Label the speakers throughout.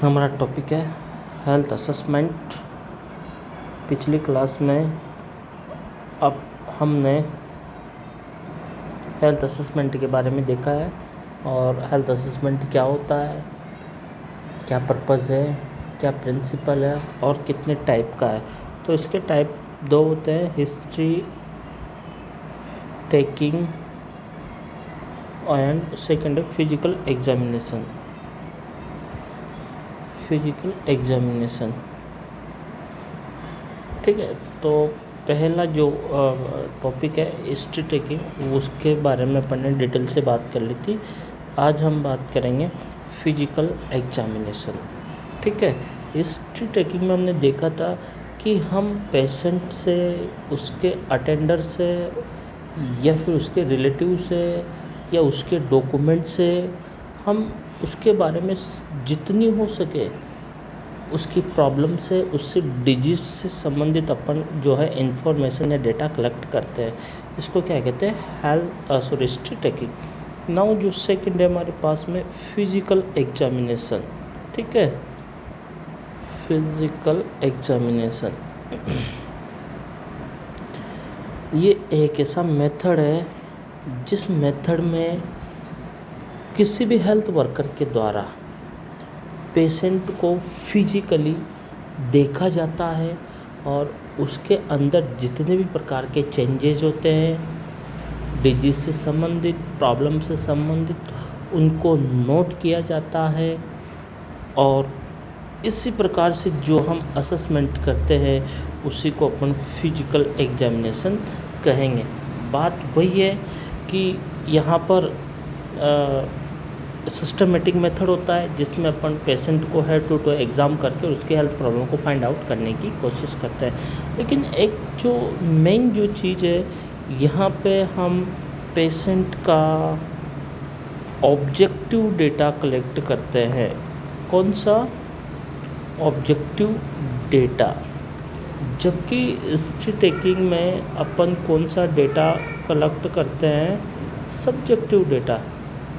Speaker 1: हमारा टॉपिक है health assessment. पिछली क्लास में अब हमने हेल्थ असेसमेंट के बारे में देखा है और हेल्थ असेसमेंट क्या होता है, क्या पर्पज़ है, क्या प्रिंसिपल है और कितने टाइप का है। तो इसके टाइप दो होते हैं, हिस्ट्री टेकिंग एंड सेकेंड है फिजिकल एग्जामिनेशन। ठीक है, तो पहला जो टॉपिक है हिस्ट्री टेकिंग, उसके बारे में अपन ने डिटेल से बात कर ली थी। आज हम बात करेंगे फिजिकल एग्जामिनेशन। ठीक है, हिस्ट्री टेकिंग में हमने देखा था कि हम पेशेंट से, उसके अटेंडर से या फिर उसके रिलेटिव से या उसके डॉक्यूमेंट से हम उसके बारे में जितनी हो सके उसकी प्रॉब्लम से, उससे डिजीज़ से संबंधित अपन जो है इंफॉर्मेशन या डेटा कलेक्ट करते हैं। इसको क्या कहते हैं, हिस्ट्री टेकिंग। नाउ जो सेकंड है हमारे पास में फिजिकल एग्जामिनेशन। ठीक है, फिजिकल एग्जामिनेशन ये एक ऐसा मेथड है जिस मेथड में किसी भी हेल्थ वर्कर के द्वारा पेशेंट को फिजिकली देखा जाता है और उसके अंदर जितने भी प्रकार के चेंजेस होते हैं, डिजीज से संबंधित, प्रॉब्लम से संबंधित, उनको नोट किया जाता है। और इसी प्रकार से जो हम असेसमेंट करते हैं उसी को अपन फिजिकल एग्जामिनेशन कहेंगे। बात वही है कि यहाँ पर सिस्टमेटिक मेथड होता है जिसमें अपन पेशेंट को हेड टू एग्ज़ाम करके उसके हेल्थ प्रॉब्लम को फाइंड आउट करने की कोशिश करते हैं। लेकिन एक जो मेन जो चीज़ है, यहाँ पे हम पेशेंट का ऑब्जेक्टिव डेटा कलेक्ट करते हैं। कौन सा? Objective data. जबकि हिस्ट्री टेकिंग में अपन कौन सा डेटा कलेक्ट करते हैं? Subjective data.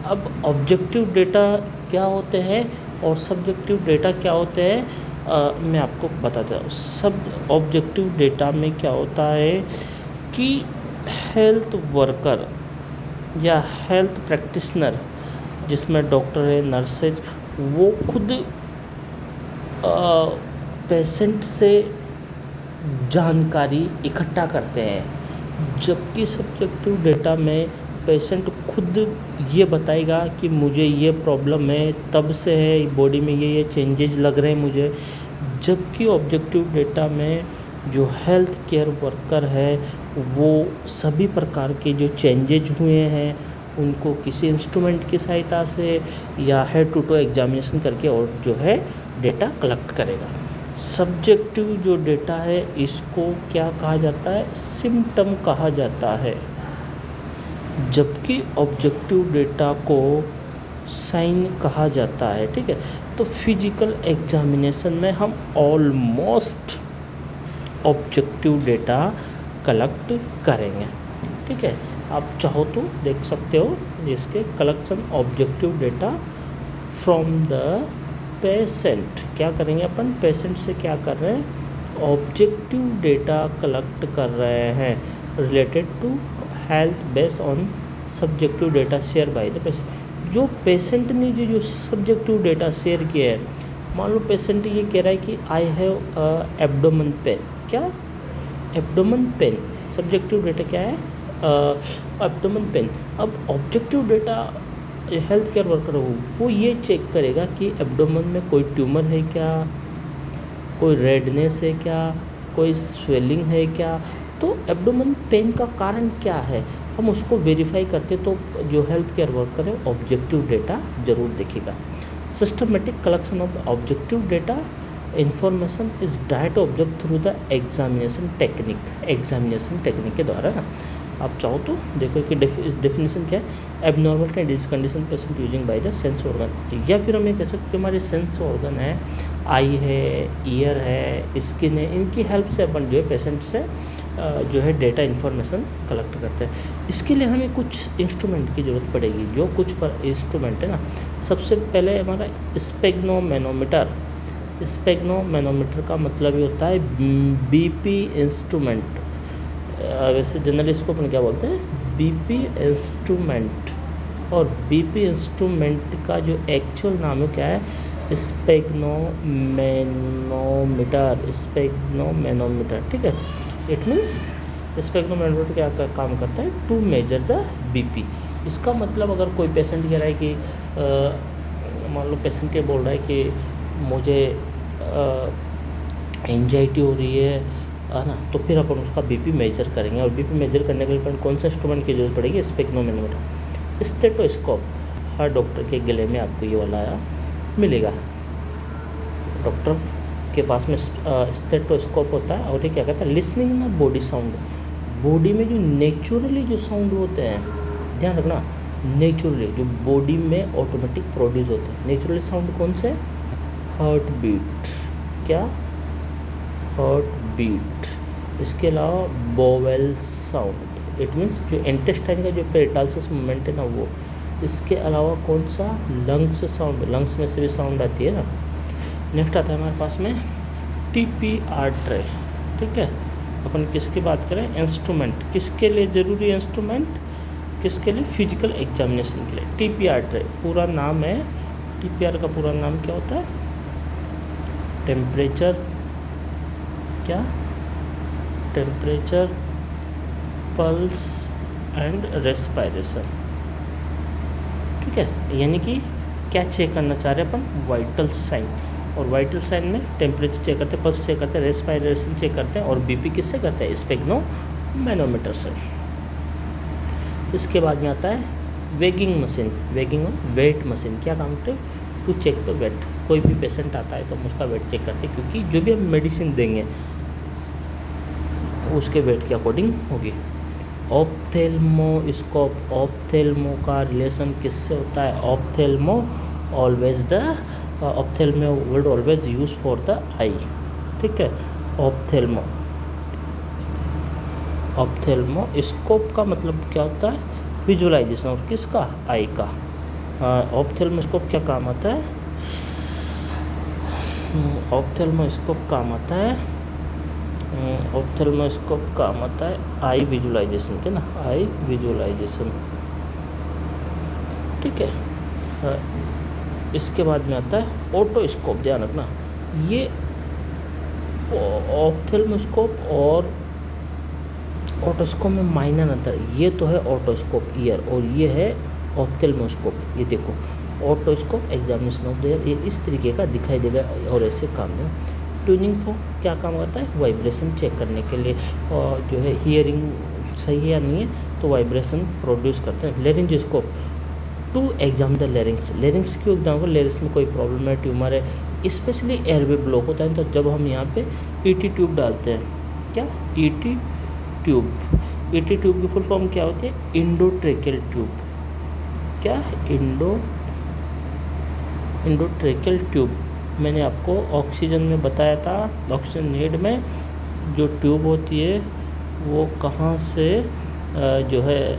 Speaker 1: अब ऑब्जेक्टिव डेटा क्या होते हैं और सब्जेक्टिव डेटा क्या होते हैं, मैं आपको बताता हूँ। सब ऑब्जेक्टिव डेटा में क्या होता है कि हेल्थ वर्कर या हेल्थ प्रैक्टिशनर, जिसमें डॉक्टर है, नर्स है, वो खुद पेशेंट से जानकारी इकट्ठा करते हैं। जबकि सब्जेक्टिव डेटा में पेशेंट खुद ये बताएगा कि मुझे ये प्रॉब्लम है, तब से है, बॉडी में ये चेंजेस लग रहे हैं मुझे। जबकि ऑब्जेक्टिव डेटा में जो हेल्थ केयर वर्कर है वो सभी प्रकार के जो चेंजेस हुए हैं उनको किसी इंस्ट्रूमेंट की सहायता से या हेड टू एग्जामिनेशन करके और जो है डेटा कलेक्ट करेगा। सब्जेक्टिव जो डेटा है इसको क्या कहा जाता है? सिम्टम कहा जाता है। जबकि ऑब्जेक्टिव डेटा को साइन कहा जाता है। ठीक है, तो फिजिकल एग्जामिनेशन में हम ऑलमोस्ट ऑब्जेक्टिव डेटा कलेक्ट करेंगे। ठीक है, आप चाहो तो देख सकते हो इसके collection objective data from the patient. क्या करेंगे अपन? पेशेंट से क्या कर रहे हैं? ऑब्जेक्टिव डेटा कलेक्ट कर रहे हैं related to health based on subjective data share by the patient. जो पेशेंट ने जो सब्जेक्टिव डेटा शेयर किया है, मान लो पेशेंट ये कह रहा है कि आई हैव एब्डोमेन पेन। क्या? Abdomen pain. सब्जेक्टिव डेटा क्या है? Abdomen pain. अब objective data health care worker हो वो ये चेक करेगा कि एब्डोमेन में कोई ट्यूमर है क्या, कोई रेडनेस है क्या, कोई स्वेलिंग है क्या। तो एब्डोमेन पेन का कारण क्या है, हम उसको वेरीफाई करते तो जो हेल्थ केयर वर्कर है ऑब्जेक्टिव डेटा जरूर देखेगा। Systematic collection of objective data information is direct object through the examination technique के द्वारा ना। आप चाहो तो देखो कि डेफिनेशन क्या है? Abnormal and disease condition patient using by the sense organ. या फिर हम ये कह सकते हैं कि हमारे सेंस ऑर्गन है, आई है, ईयर है, स्किन है, इनकी हेल्प से अपन जो है पेशेंट से जो है डेटा इन्फॉर्मेशन कलेक्ट करते हैं। इसके लिए हमें कुछ इंस्ट्रूमेंट की ज़रूरत पड़ेगी। जो कुछ पर इंस्ट्रूमेंट है ना, सबसे पहले हमारा स्पेग्नोमैनोमीटर। स्पेग्नोमैनोमीटर का मतलब ये होता है बीपी इंस्ट्रूमेंट। वैसे जनरली इसको अपन क्या बोलते हैं, बीपी इंस्ट्रूमेंट। और बीपी इंस्ट्रूमेंट का जो एक्चुअल नाम है क्या है, स्पेग्नोमैनोमीटर। ठीक है, इट मीन्स स्पेग्नोमैनोमीटर क्या काम करता है, टू मेजर द बीपी। इसका मतलब अगर कोई पेशेंट कह रहा है कि मान लो पेशेंट ये बोल रहा है कि मुझे एंजाइटी हो रही है ना, तो फिर अपन उसका बीपी मेजर करेंगे। और बीपी मेजर करने के लिए अपन कौन सा इंस्ट्रूमेंट की जरूरत पड़ेगी, स्पेग्नोमैनोमीटर। स्टेथोस्कोप, हर डॉक्टर के गले में आपको ये वाला मिलेगा। डॉक्टर के पास में स्टेथोस्कोप होता है, और ये क्या करता है, लिसनिंग ना बॉडी साउंड। बॉडी में जो नेचुरली जो साउंड होते हैं, ध्यान रखना, नेचुरली जो बॉडी में ऑटोमेटिक प्रोड्यूस होते हैं। नेचुरली साउंड कौन से, हार्ट बीट, क्या, हार्ट बीट। इसके अलावा बोवेल साउंड, इट मीन्स जो इंटेस्टाइन का जो पेरिटालसिस मूवमेंट है ना वो। इसके अलावा कौन सा, लंग्स साउंड, लंग्स में से भी साउंड आती है ना। नेक्स्ट आता है हमारे पास में TPR ट्रे। ठीक है, अपन किसकी बात करें, इंस्ट्रूमेंट, किसके लिए ज़रूरी इंस्ट्रूमेंट, किसके लिए, फिजिकल एग्जामिनेशन के लिए। TPR ट्रे पूरा नाम है, TPR का पूरा नाम क्या होता है, टेम्परेचर, क्या, टेम्परेचर, पल्स एंड रेस्पिरेशन। ठीक है, यानी कि क्या चेक करना चाह रहे हैं अपन, वाइटल साइन। और वाइटल साइन में टेम्परेचर चेक करते हैं, पल्स चेक करते हैं, रेस्पिरेशन चेक करते हैं, और बीपी किससे करते हैं, स्पेग्नोमैनोमीटर से। इसके बाद में आता है weighing machine. Weighing weight machine, क्या काम करते हैं, टू चेक द वेट। कोई भी पेशेंट आता है तो हम उसका वेट चेक करते हैं, क्योंकि जो भी हम मेडिसिन देंगे उसके वेट के अकॉर्डिंग होगी। ऑप्थेल्मोस्कोप, ऑप्थेल्मो का रिलेशन किससे होता है, ophthalmo always the, ophthalmo word always use for the eye. ठीक है, ऑप्थेल्मो, ऑप्थेल्मोस्कोप का मतलब क्या होता है, विजुअलाइजेशन, और किसका, आई का। ऑप्थेल्मोस्कोप क्या काम आता है, ऑप्थेल्मोस्कोप काम आता है, ऑप्थेल्मोस्कोप काम आता है आई विजुअलाइजेशन के ना, आई विजुअलाइजेशन। ठीक है, इसके बाद में आता है ओटोस्कोप। ध्यान रखना, ये ऑप्थेल्मोस्कोप और ओटोस्कोप में माइनर अंतर। ये तो है ओटोस्कोप ईयर, और ये है ऑप्थेल्मोस्कोप। ये देखो, otoscope examination of the year, ये इस तरीके का दिखाई देगा और ऐसे काम है। ट्यूनिंग को क्या काम करता है, वाइब्रेशन चेक करने के लिए, और जो है हियरिंग सही है या नहीं है तो वाइब्रेशन प्रोड्यूस करता है। Laryngoscope, to exam the larynx. Larynx क्यों एग्जाम को, लेरिंग्स में कोई प्रॉब्लम है, ट्यूमर है, स्पेशली एयरवे ब्लॉक होता है, तो जब हम यहाँ पे ET ट्यूब डालते हैं, क्या, ET ट्यूब। ET ट्यूब की फुल फॉर्म क्या होती है, इंडोट्रेकियल ट्यूब। क्या, इंडोट्रेकियल ट्यूब। मैंने आपको ऑक्सीजन में बताया था, ऑक्सीजन नीड में जो ट्यूब होती है वो कहाँ से जो है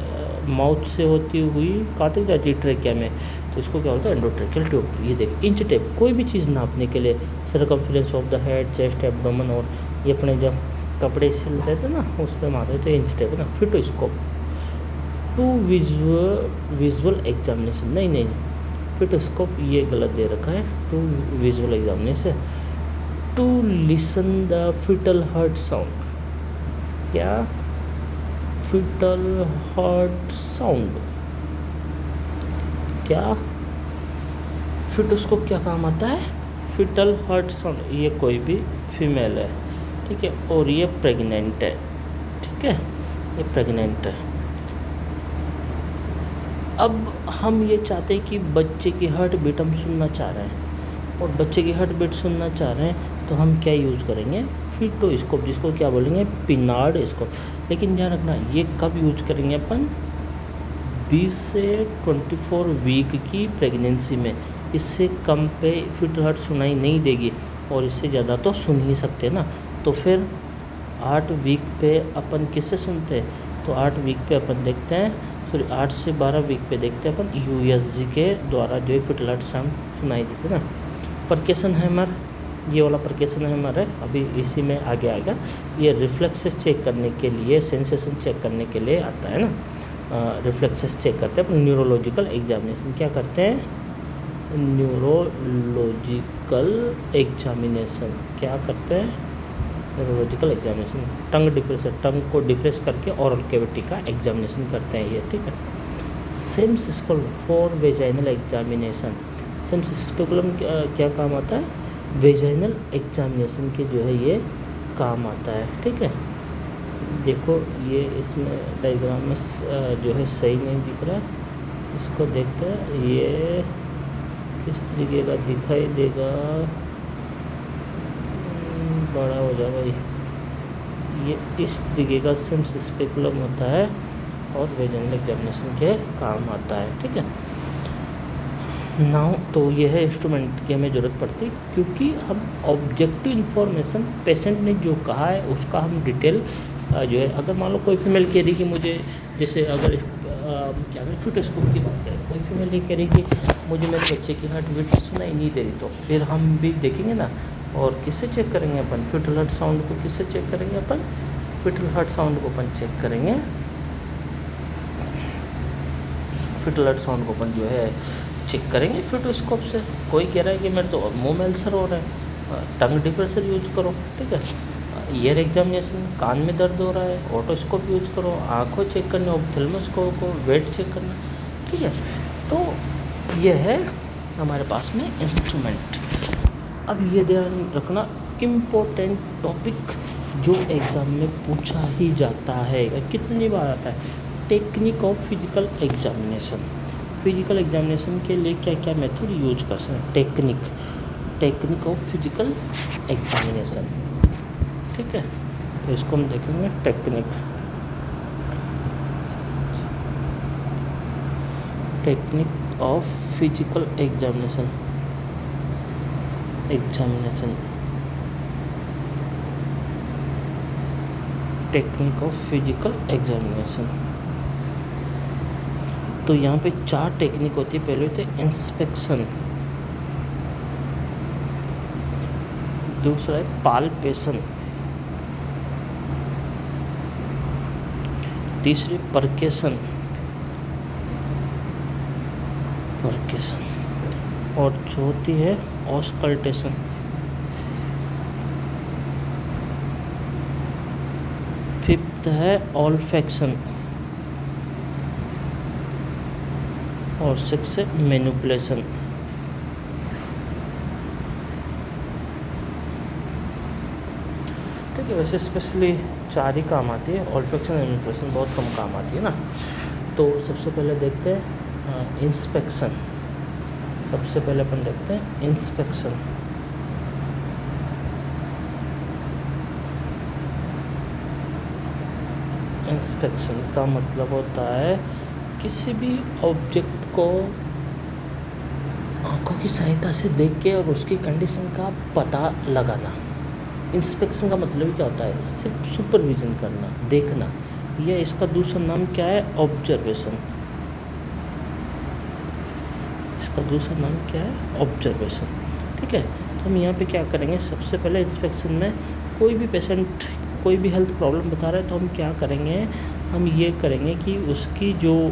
Speaker 1: माउथ से होती हुई कहाँ तक जाती है, ट्रेकिया में, तो इसको क्या बोलते हैं, एंडोट्रेकियल ट्यूब। ये देख, इंच टेप, कोई भी चीज़ नापने के लिए, circumference of the head, chest, abdomen, और ये अपने जब कपड़े सिलते थे ना उस पर मारते थे, इंच टेप ना। फिटोस्कोप, टू विजुअल एग्जामिनेशन, नहीं, फिटोस्कोप ये गलत दे रखा है, to visual examination, to listen the fetal heart sound. क्या, फीटल हार्ट साउंड। क्या, फिटोस्कोप क्या काम आता है, फीटल हार्ट साउंड। ये कोई भी फीमेल है, ठीक है, और ये प्रेग्नेंट है, ठीक है, ये प्रेग्नेंट है। अब हम ये चाहते हैं कि बच्चे की हार्ट बीट हम सुनना चाह रहे हैं, और बच्चे की हार्ट बीट सुनना चाह रहे हैं तो हम क्या यूज़ करेंगे, फीटोस्कोप, जिसको क्या बोलेंगे, पिनार्ड स्कोप। लेकिन ध्यान रखना, ये कब यूज करेंगे अपन, 20 से 24 वीक की प्रेगनेंसी में। इससे कम पे फीटल हार्ट सुनाई नहीं देगी, और इससे ज़्यादा तो सुन ही सकते हैं ना। तो फिर 8 वीक पे अपन किससे सुनते हैं, तो 8 वीक पे अपन देखते हैं, सॉरी 8 से 12 वीक पे देखते हैं अपन यूएसजी के द्वारा जो है फिटलर्ट साउंड सुनाई देते ना। परकेशन हैमर, ये वाला परकेशन हैमर है, अभी इसी में आगे आएगा। ये रिफ्लेक्सेस चेक करने के लिए, सेंसेशन चेक करने के लिए आता है ना। रिफ्लेक्सेस चेक करते हैं अपन, न्यूरोलॉजिकल एग्जामिनेशन क्या करते हैं, न्यूरोलॉजिकल एग्जामिनेशन क्या करते हैं, न्यूरोलॉजिकल एग्जामिनेशन। टंग डिप्रेशन, टंग को डिप्रेस करके ओरल कैविटी का एग्जामिनेशन करते हैं ये, ठीक है। Sims speculum for vaginal examination, Sims speculum क्या काम आता है, वेजाइनल एग्जामिनेशन के जो है ये काम आता है, ठीक है। देखो ये इसमें डायग्राम में जो है सही नहीं दिख रहा, इसको देखते हैं ये किस तरीके का दिखाई देगा, बड़ा हो जाए भाई। ये इस तरीके का सेम्स स्पेकुलम होता है और वेजाइनल एग्जामिनेशन के काम आता है, ठीक है। नाउ तो ये है इंस्ट्रूमेंट की हमें ज़रूरत पड़ती है, क्योंकि हम ऑब्जेक्टिव इन्फॉर्मेशन पेशेंट ने जो कहा है उसका हम डिटेल जो है, अगर मान लो कोई फीमेल कह रही कि मुझे, जैसे अगर क्या करें फिटोस्कोप की बात करें, कोई फीमेल ये कह रही कि मुझे मेरे बच्चे की हार्ट बीट सुनाई नहीं दे रही, तो फिर हम भी देखेंगे ना। और किससे चेक करेंगे अपन, फिटल हार्ट साउंड को किससे चेक करेंगे अपन, फिटल हार्ट साउंड को अपन चेक करेंगे, फिटल हार्ट साउंड को अपन जो है चेक करेंगे फिटोस्कोप से। कोई कह रहा है कि मेरे तो मुंह में अल्सर हो रहा है, टंग डिप्रेसर यूज करो, ठीक है। ईयर एग्जामिनेशन, कान में दर्द हो रहा है, ओटोस्कोप यूज करो, आँखों चेक करने, ऑप्थेल्मोस्कोप को वेट चेक करना, ठीक है। तो ये है हमारे पास में इंस्ट्रूमेंट। अब ये ध्यान रखना, इम्पोर्टेंट टॉपिक जो एग्ज़ाम में पूछा ही जाता है, कितनी बार आता है, technique of physical examination. Physical examination के लिए क्या क्या मेथड यूज कर सकते हैं, टेक्निक ऑफ फिजिकल एग्जामिनेशन, ठीक है। तो इसको हम देखेंगे technique of physical examination, technique of physical examination. तो यहाँ पे 4 टेक्निक होती है। पहले होते हैं इंस्पेक्शन, दूसरा है पाल्पेशन, तीसरी परकेशन, और चौथी है ऑस्कल्टेशन। फिफ्थ है ऑल्फैक्शन और 6 है मैनिपुलेशन। ठीक है, वैसे स्पेशली 4 ही काम आती है, ऑल्फैक्शन एंड मैनिपुलेशन बहुत कम काम आती है ना। तो सबसे पहले देखते हैं इंस्पेक्शन। सबसे पहले अपन देखते हैं इंस्पेक्शन। इंस्पेक्शन का मतलब होता है किसी भी ऑब्जेक्ट को आंखों की सहायता से देख के और उसकी कंडीशन का पता लगाना। इंस्पेक्शन का मतलब क्या होता है, सिर्फ सुपरविजन करना, देखना। या इसका दूसरा नाम क्या है, ऑब्जर्वेशन। इसका दूसरा नाम क्या है, ऑब्जर्वेशन। ठीक है, तो हम यहाँ पे क्या करेंगे, सबसे पहले इंस्पेक्शन में कोई भी पेशेंट कोई भी हेल्थ प्रॉब्लम बता रहा है तो हम क्या करेंगे, हम ये करेंगे कि उसकी जो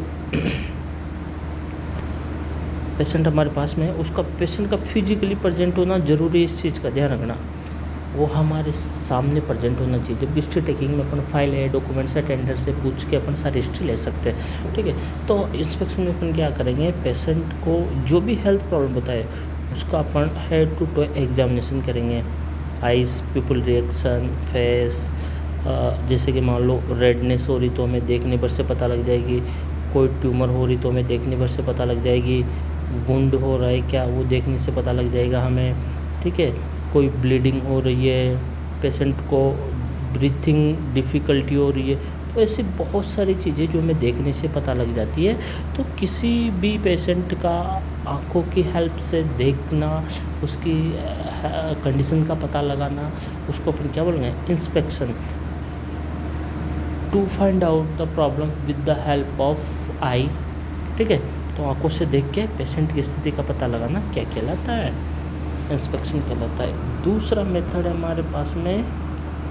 Speaker 1: पेशेंट हमारे पास में है उसका पेशेंट का फिजिकली प्रेजेंट होना ज़रूरी है। इस चीज़ का ध्यान रखना, वो हमारे सामने प्रेजेंट होना चाहिए। जब हिस्ट्री टेकिंग में अपन फाइल है, डॉक्यूमेंट्स है, टेंडर से पूछ के अपन सारी हिस्ट्री ले सकते हैं। ठीक है, तो इंस्पेक्शन में अपन क्या करेंगे, पेशेंट को जो भी हेल्थ प्रॉब्लम बताए उसका अपन हेड टू टो एग्जामिनेशन करेंगे। आइज़, पीपल रिएक्शन, फेस, जैसे कि मान लो रेडनेस हो रही तो हमें देखने पर से पता लग जाएगी, कोई ट्यूमर हो रही तो हमें देखने पर से पता लग जाएगी, वुंड हो रहा है क्या वो देखने से पता लग जाएगा हमें। ठीक है, कोई ब्लीडिंग हो रही है, पेशेंट को ब्रीथिंग डिफ़िकल्टी हो रही है, तो ऐसी बहुत सारी चीज़ें जो हमें देखने से पता लग जाती है। तो किसी भी पेशेंट का आँखों की हेल्प से देखना, उसकी कंडीशन का पता लगाना, उसको अपन क्या बोलेंगे, inspection. To find out the problem with the help of eye, ठीक है। तो आंखों से देख के पेशेंट की स्थिति का पता लगाना क्या कहलाता है, इंस्पेक्शन कहलाता है। दूसरा मेथड है हमारे पास में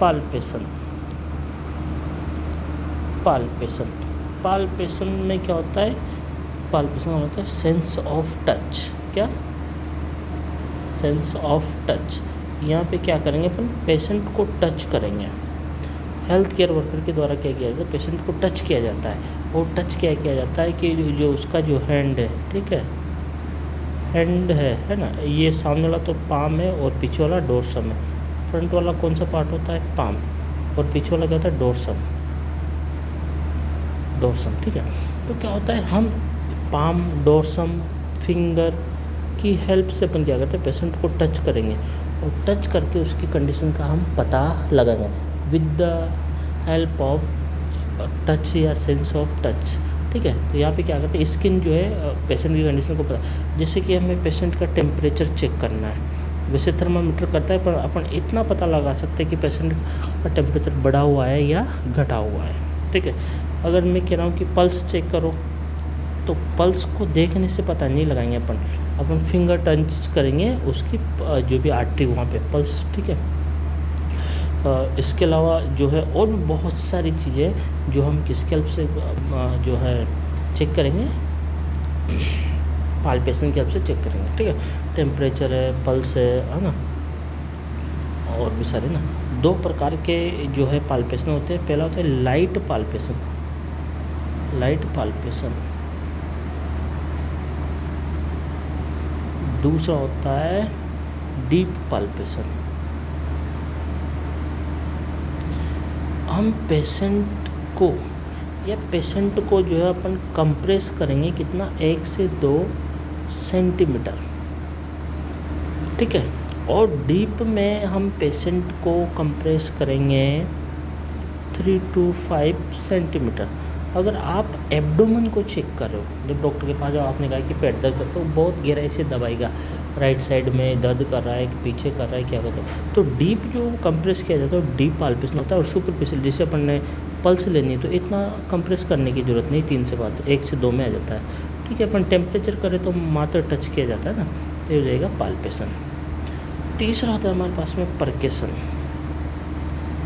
Speaker 1: पाल्पेशन। पाल्पेशन में क्या होता है, पाल्पेशन होता है सेंस ऑफ टच। क्या, सेंस ऑफ टच। यहाँ पे क्या करेंगे अपन, पेशेंट को टच करेंगे। हेल्थ केयर वर्कर के द्वारा क्या किया जाता है, पेशेंट को टच किया जाता है। और टच क्या किया जाता है कि जो उसका जो हैंड है, ठीक है, हैंड है ना, ये सामने वाला तो पाम है और पीछे वाला डोर्सम है। फ्रंट वाला कौन सा पार्ट होता है, पाम, और पीछे वाला क्या होता है, डोर्सम, ठीक है। तो क्या होता है, हम पाम, डोर्सम, फिंगर की हेल्प से अपन क्या करते हैं, पेशेंट को टच करेंगे और टच करके उसकी कंडीशन का हम पता लगाएंगे with the help of touch या सेंस ऑफ टच, ठीक है। तो यहाँ पे क्या करते हैं, स्किन जो है पेशेंट की कंडीशन को पता, जैसे कि हमें पेशेंट का टेम्परेचर चेक करना है, वैसे थर्मामीटर करता है, पर अपन इतना पता लगा सकते हैं कि पेशेंट का टेम्परेचर बढ़ा हुआ है या घटा हुआ है, ठीक है। अगर मैं कह रहा हूँ कि पल्स चेक करो, तो पल्स को देखने से पता नहीं लगाएंगे अपन फिंगर टच करेंगे उसकी जो भी आर्टरी वहाँ पे पल्स, ठीक है। इसके अलावा जो है और भी बहुत सारी चीज़ें जो हम किसके हेल्प से जो है चेक करेंगे, पाल्पेशन की हेल्प से चेक करेंगे, ठीक है। टेम्परेचर है, पल्स है ना, और भी सारे ना। दो प्रकार के जो है पाल्पेशन होते हैं। पहला होता है लाइट पाल्पेशन, दूसरा होता है डीप पाल्पेशन। हम पेशेंट को जो है अपन कंप्रेस करेंगे कितना, 1 से 2 सेंटीमीटर, ठीक है। और डीप में हम पेशेंट को कंप्रेस करेंगे 3 to 5 सेंटीमीटर। अगर आप एब्डोमेन को चेक कर रहे हो, जब डॉक्टर के पास जाओ, आपने कहा कि पेट दर्द करता है, तो बहुत गहराई से दबाएगा, राइट साइड में दर्द कर रहा है कि पीछे कर रहा है, क्या करता है, तो डीप जो कंप्रेस किया जाता है डीप पाल्पेशन होता है। और सुपरफिशियल जिसे अपन ने पल्स लेनी है तो इतना कंप्रेस करने की ज़रूरत नहीं, 3 से 5, 1 से 2 में आ जाता है, ठीक है। अपन टेम्परेचर करें तो मात्र टच किया जाता है ना, तो ये हो जाएगा पाल्पेशन। तीसरा होता है हमारे पास में परकेशन।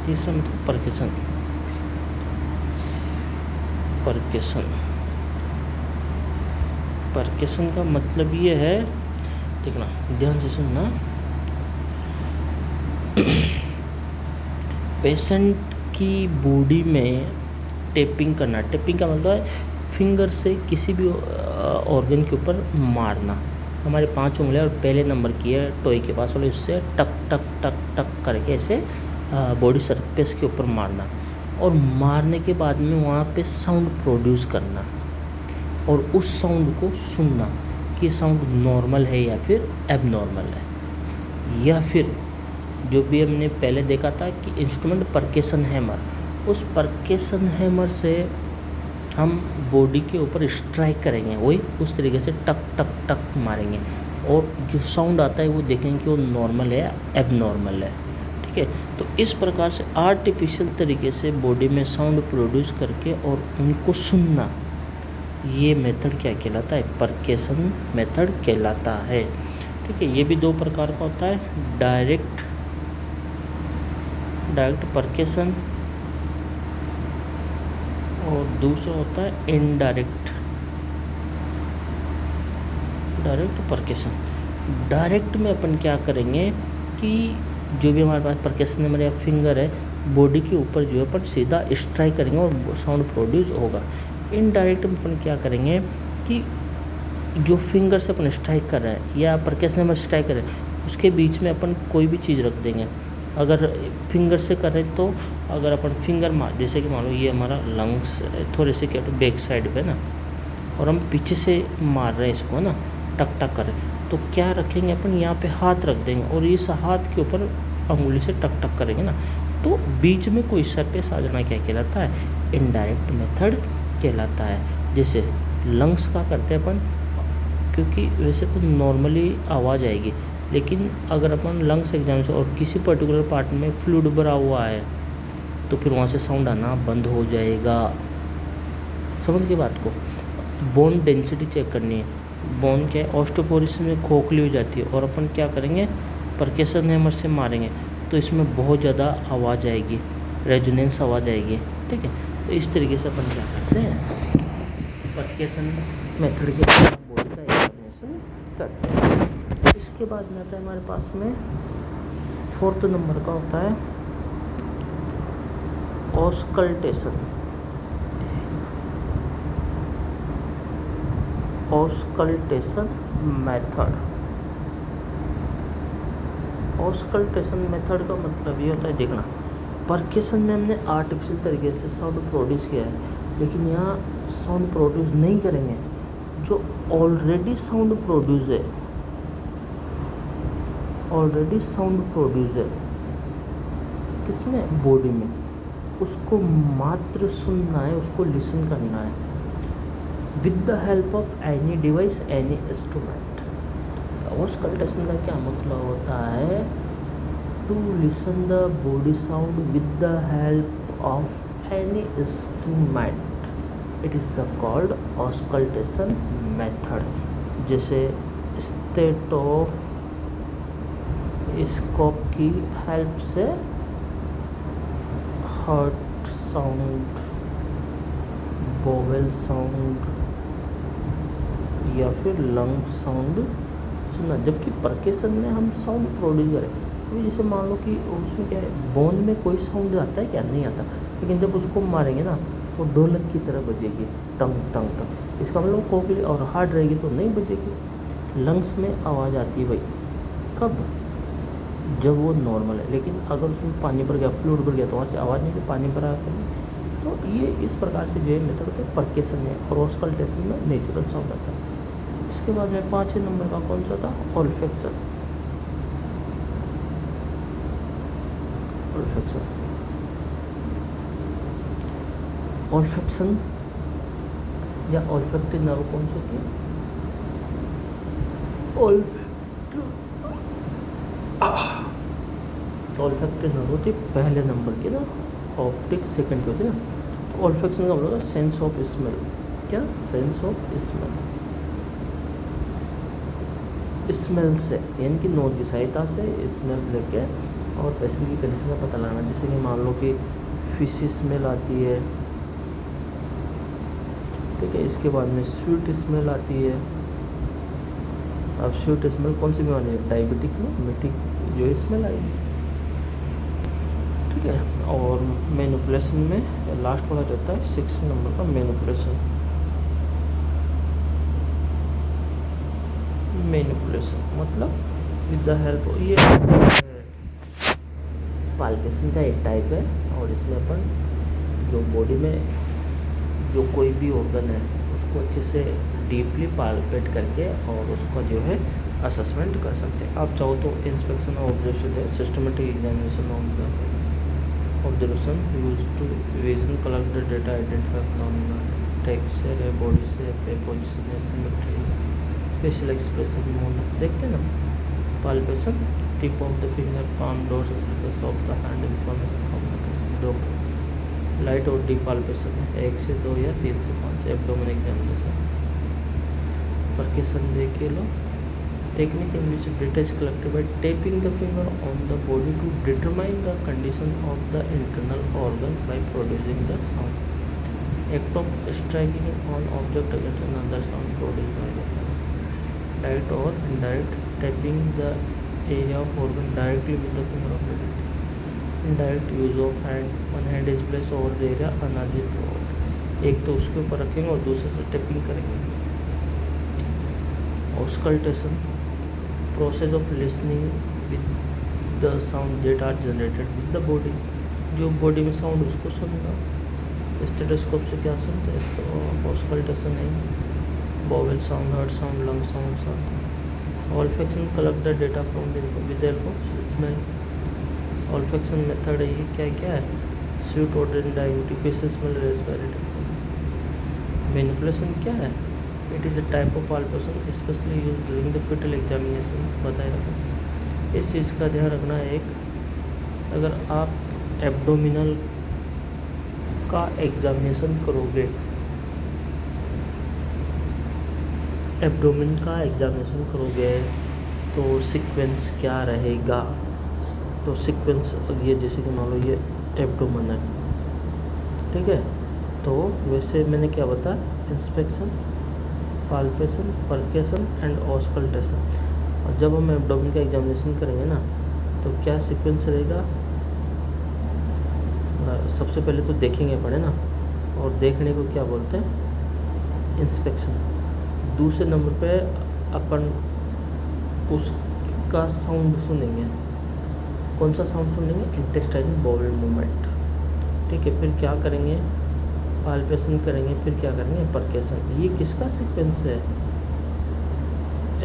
Speaker 1: तीसरा मतलब परकेशन का मतलब ये है, देखना ध्यान से सुनना, पेशेंट की बॉडी में टेपिंग करना। टेपिंग का मतलब है फिंगर से किसी भी ऑर्गन के ऊपर मारना। हमारे 5 उंगलियां और पहले नंबर की है टोई के पास, और इससे टक टक टक टक करके ऐसे बॉडी सरफेस के ऊपर मारना, और मारने के बाद में वहाँ पे साउंड प्रोड्यूस करना, और उस साउंड को सुनना कि साउंड नॉर्मल है या फिर एबनॉर्मल है, या फिर जो भी हमने पहले देखा था कि इंस्ट्रूमेंट परकेशन हैमर, उस परकेशन हैमर से हम बॉडी के ऊपर स्ट्राइक करेंगे, वही उस तरीके से टक टक टक मारेंगे, और जो साउंड आता है वो देखेंगे कि वो नॉर्मल है या एबनॉर्मल है, ठीक है। तो इस प्रकार से आर्टिफिशियल तरीके से बॉडी में साउंड प्रोड्यूस करके और उनको सुनना, ये मेथड क्या कहलाता है, परकेशन मेथड कहलाता है, ठीक है। ये भी 2 प्रकार का होता है, डायरेक्ट परकेशन, और दूसरा होता है इनडायरेक्ट परकेशन। डायरेक्ट में अपन क्या करेंगे कि जो भी हमारे पास परकेशन हैमर या फिंगर है, बॉडी के ऊपर जो है अपन सीधा स्ट्राइक करेंगे और साउंड प्रोड्यूस होगा। इनडायरेक्ट में अपन क्या करेंगे कि जो फिंगर से अपन स्ट्राइक कर रहे हैं या परकेशन हैमर स्ट्राइक कर रहे हैं, उसके बीच में अपन कोई भी चीज़ रख देंगे। अगर फिंगर से कर रहे तो अगर अपन फिंगर मार, जैसे कि मान लो ये हमारा लंग्स थोड़े से क्या बैक साइड पे ना, और हम पीछे से मार रहे हैं इसको ना, टक टक कर रहे हैं, तो क्या रखेंगे अपन, यहाँ पे हाथ रख देंगे और इस हाथ के ऊपर अंगुली से टक टक करेंगे ना, तो बीच में कोई सरफेस आ जाना क्या कहलाता है, इनडायरेक्ट मेथड कहलाता है। जैसे लंग्स का करते हैं अपन, क्योंकि वैसे तो नॉर्मली आवाज़ आएगी, लेकिन अगर अपन लंग्स एग्जाम से और किसी पर्टिकुलर पार्ट में फ्लूइड भरा हुआ है तो फिर वहाँ से साउंड आना बंद हो जाएगा। समझ गए बात को। बोन डेंसिटी चेक करनी है। बोन क्या है, ऑस्टियोपोरोसिस में खोखली हो जाती है और अपन क्या करेंगे, परकेशन हैमर से मारेंगे तो इसमें बहुत ज़्यादा आवाज़ आएगी, रेजोनेंस आवाज़ आएगी। ठीक है, तो इस तरीके से अपन क्या करते हैं, परकेशन मेथड के द्वारा बॉडी का एग्जामिनेशन करते हैं। इसके बाद में आता है हमारे पास में 4th नंबर का होता है auscultation. Auscultation method. Auscultation method का मतलब ये होता है, देखना परकेशन में हमने आर्टिफिशियल तरीके से साउंड प्रोड्यूस किया है, लेकिन यहाँ साउंड प्रोड्यूस नहीं करेंगे, जो ऑलरेडी साउंड प्रोड्यूस है, ऑलरेडी साउंड प्रोड्यूस है किसमें, बॉडी में, उसको मात्र सुनना है, उसको लिसन करना है with the help of any device, any instrument. Auscultation का क्या मतलब होता है, to listen the body sound with the help of any instrument, it is called auscultation method. जैसे स्टेटोस्कोप की हेल्प से हार्ट साउंड, बोवेल साउंड या फिर लंग साउंड सुनना, जबकि परकेशन में हम साउंड प्रोड्यूस करें। अभी जैसे मान लो कि उसमें क्या है, बोन में कोई साउंड आता है क्या, नहीं आता, लेकिन जब उसको मारेंगे ना तो ढोलक की तरह बजेगी, टंग टंग टंग। इसका मतलब खोखली और हार्ड रहेगी तो नहीं बजेगी। लंग्स में आवाज़ आती है भाई कब, जब वो नॉर्मल है, लेकिन अगर उसमें पानी भर गया, फ्लूइड भर गया तो वहाँ से आवाज़ नहीं, कि पानी भरा है। तो ये इस प्रकार से जो है मेथड होता है परकेशन में, और ऑस्कल्टेशन में नेचुरल साउंड आता है। इसके बाद में 5वें नंबर का कौन सा था, ऑल्फैक्शन। ऑल्फैक्शन, ऑल्फैक्शन या ऑल्फैक्टिव नर्व कौन सी होती है, ऑल्फैक्टिव नर्व होती है पहले नंबर की ना, ऑप्टिक सेकंड की होती है ना। तो ऑल्फैक्शन का मतलब सेंस ऑफ स्मेल, क्या, सेंस ऑफ स्मेल, स्मेल से, यानी कि नोज की सहायता से स्मेल लेके और पेशेंट की कंडीशन का पता लगाना। जैसे कि मान लो कि फिश स्मेल आती है, ठीक है, इसके बाद में स्वीट स्मेल आती है। अब स्वीट स्मेल कौन सी बीमारी है, डायबिटिक में मिट्टी जो स्मेल आएगी, ठीक है। और मैनिपुलेशन में लास्ट वाला जो होता है 6 नंबर का मैनिपुलेशन। मैनिपुलेशन मतलब विद द हेल्प, ये पाल्पेशन का एक टाइप है, और इसमें अपन जो बॉडी में जो कोई भी ऑर्गन है उसको अच्छे से डीपली पाल्पेट करके और उसका जो है असेसमेंट कर सकते हैं। आप चाहो तो इंस्पेक्शन और ऑब्जर्वेशन है, systematic examination observation use to vision collect the data, identify phenomena, texture है, बॉडी शेप है, पोजीशन है, सिमेट्री, फेशियल एक्सप्रेशन, मूवमेंट, देखते हैं ना। Palpation, tip of the finger, palm, dorsal surface of the hand, information communication, दो light और deep palpation है, 1 से 2 या 3 से 5, एब्डोमेन एग्जामिनेशन। परकेशन देखिए लो, technique in which data is collected by tapping the finger on the body to determine the condition of the internal organ by producing the sound. Act of striking on object against another sound produce by the direct or indirect tapping the area of organ directly with the finger of the date. Indirect use of hand, one hand is place over the area, another over, एक तो उसके ऊपर रखेंगे और दूसरे से tapping करेंगे। Auscultation, process of listening with the sound that are generated with the body, जो बॉडी में साउंड उसको सुनना। स्टेटोस्कोप से क्या सुनते हैं, तो ऑस्कल्टेशन है, bowel sound, heart sound, lung sound आते हैं। Olfaction, collect the data from the with help of smell. Olfaction method है, ये क्या क्या है, sweet odour, diabetic, fish smell, respiratory. Manipulation क्या है, it is a type of palpation specially use during the fetal examination, बताया था। इस चीज़ का ध्यान रखना है, एक अगर आप एब्डोमिनल का एग्जामिनेशन करोगे, एब्डोमेन का एग्जामिनेशन करोगे तो सीक्वेंस क्या रहेगा। तो सीक्वेंस ये जैसे कि मान लो ये एब्डोमेन है, ठीक है। तो वैसे मैंने क्या बताया, इंस्पेक्शन, पाल्पेशन, परकेशन एंड ऑस्कल्टेशन। और जब हम एब्डोमेन का एग्जामिनेशन करेंगे ना तो क्या सीक्वेंस रहेगा, सबसे पहले तो देखेंगे पड़े ना, और देखने को क्या बोलते हैं, इंस्पेक्शन। दूसरे नंबर पे अपन उसका साउंड सुनेंगे, कौन सा साउंड सुनेंगे, इंटेस्टाइन बाउल मूवमेंट, ठीक है। फिर क्या करेंगे, पाल्पेशन करेंगे, फिर क्या करेंगे, परकेशन। ये किसका सीक्वेंस है,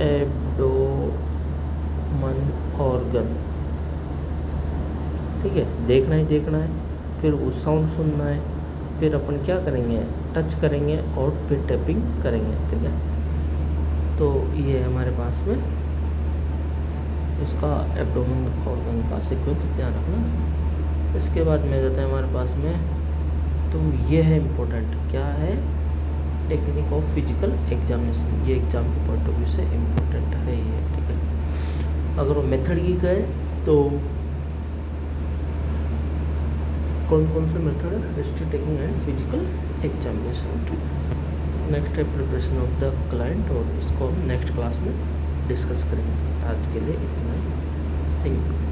Speaker 1: एब्डोमेन ऑर्गन, ठीक है। देखना ही देखना है, फिर उस साउंड सुनना है, फिर अपन क्या करेंगे, टच करेंगे और फिर टैपिंग करेंगे, ठीक है। तो ये हमारे पास में इसका एब्डोमेन ऑर्गन का सीक्वेंस ध्यान रखना। इसके बाद में जाता है हमारे पास में, तो ये है इम्पोर्टेंट, क्या है, टेक्निक ऑफ फिजिकल एग्जामिनेशन। ये एग्जाम के पॉइंट ऑफ व्यू से इम्पोर्टेंट है ये, ठीक है। अगर वो मेथड की गए तो कौन कौन से मेथड है, history taking and physical examination. Next है प्रिपरेशन ऑफ द क्लाइंट, और इसको हम नेक्स्ट क्लास में डिस्कस करेंगे। आज के लिए इतना ही, थैंक यू।